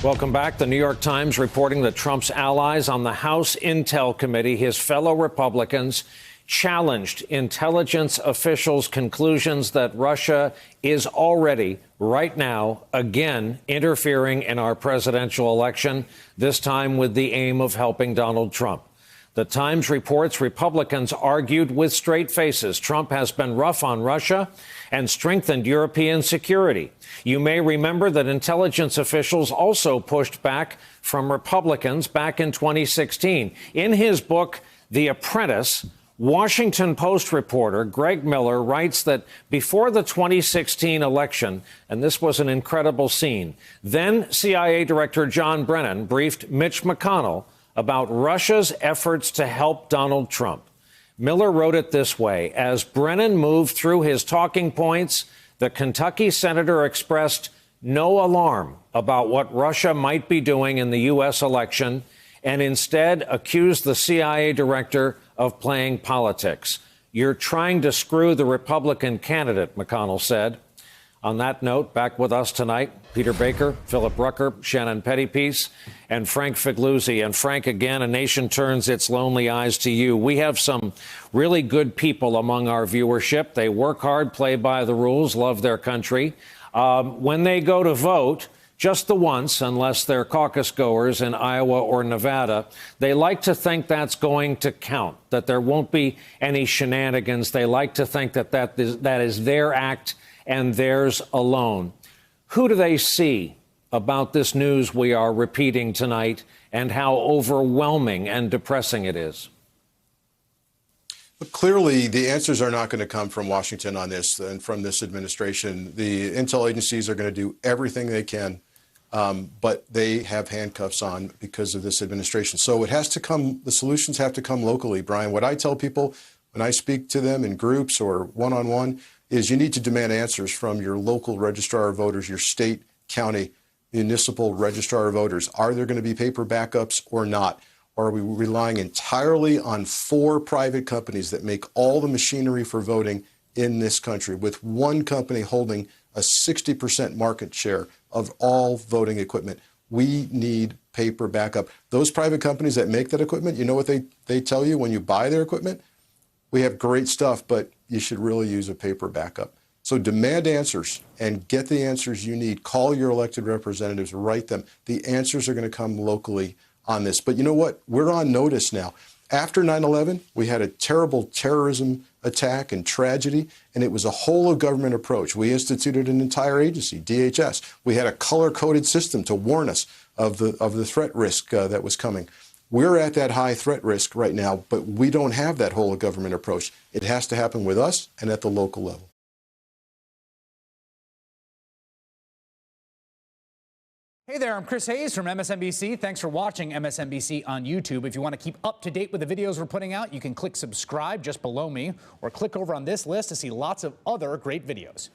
Welcome back. The New York Times reporting that Trump's allies on the House Intel Committee, his fellow Republicans, challenged intelligence officials' conclusions that Russia is already, right now, again interfering in our presidential election, this time with the aim of helping Donald Trump. The Times reports Republicans argued with straight faces Trump has been rough on Russia and strengthened European security. You may remember that intelligence officials also pushed back from Republicans back in 2016. In his book, The Apprentice, Washington Post reporter Greg Miller writes that before the 2016 election, and this was an incredible scene, then CIA Director John Brennan briefed Mitch McConnell about Russia's efforts to help Donald Trump. Miller wrote it this way: as Brennan moved through his talking points, the Kentucky senator expressed no alarm about what Russia might be doing in the U.S. election and instead accused the CIA director of playing politics. You're trying to screw the Republican candidate, McConnell said. On that note, back with us tonight, Peter Baker, Philip Rucker, Shannon Pettypiece, and Frank Figliuzzi. And Frank, again, a nation turns its lonely eyes to you. We have some really good people among our viewership. They work hard, play by the rules, love their country. When they go to vote, just the once, unless they're caucus goers in Iowa or Nevada, they like to think that's going to count, that there won't be any shenanigans. They like to think that is their act and theirs alone. Who do they see about this news we are repeating tonight and how overwhelming and depressing it is? But clearly, the answers are not going to come from Washington on this and from this administration. The intel agencies are going to do everything they can, but they have handcuffs on because of this administration. So it has to come, the solutions have to come locally, Brian. What I tell people when I speak to them in groups or one-on-one is you need to demand answers from your local registrar of voters, your state, county, municipal registrar of voters. Are there going to be paper backups or not? Or are we relying entirely on 4 private companies that make all the machinery for voting in this country, with one company holding a 60% market share of all voting equipment? We need paper backup. Those private companies that make that equipment, you know what they tell you when you buy their equipment? We have great stuff, but you should really use a paper backup. So demand answers and get the answers you need. Call your elected representatives, write them. The answers are going to come locally on this. But you know what? We're on notice now. After 9/11, we had a terrible terrorism attack and tragedy, and it was a whole of government approach. We instituted an entire agency, DHS. We had a color-coded system to warn us of the threat risk that was coming. We're at that high threat risk right now, but we don't have that whole of government approach. It has to happen with us and at the local level. Hey there, I'm Chris Hayes from MSNBC. Thanks for watching MSNBC on YouTube. If you want to keep up to date with the videos we're putting out, you can click subscribe just below me or click over on this list to see lots of other great videos.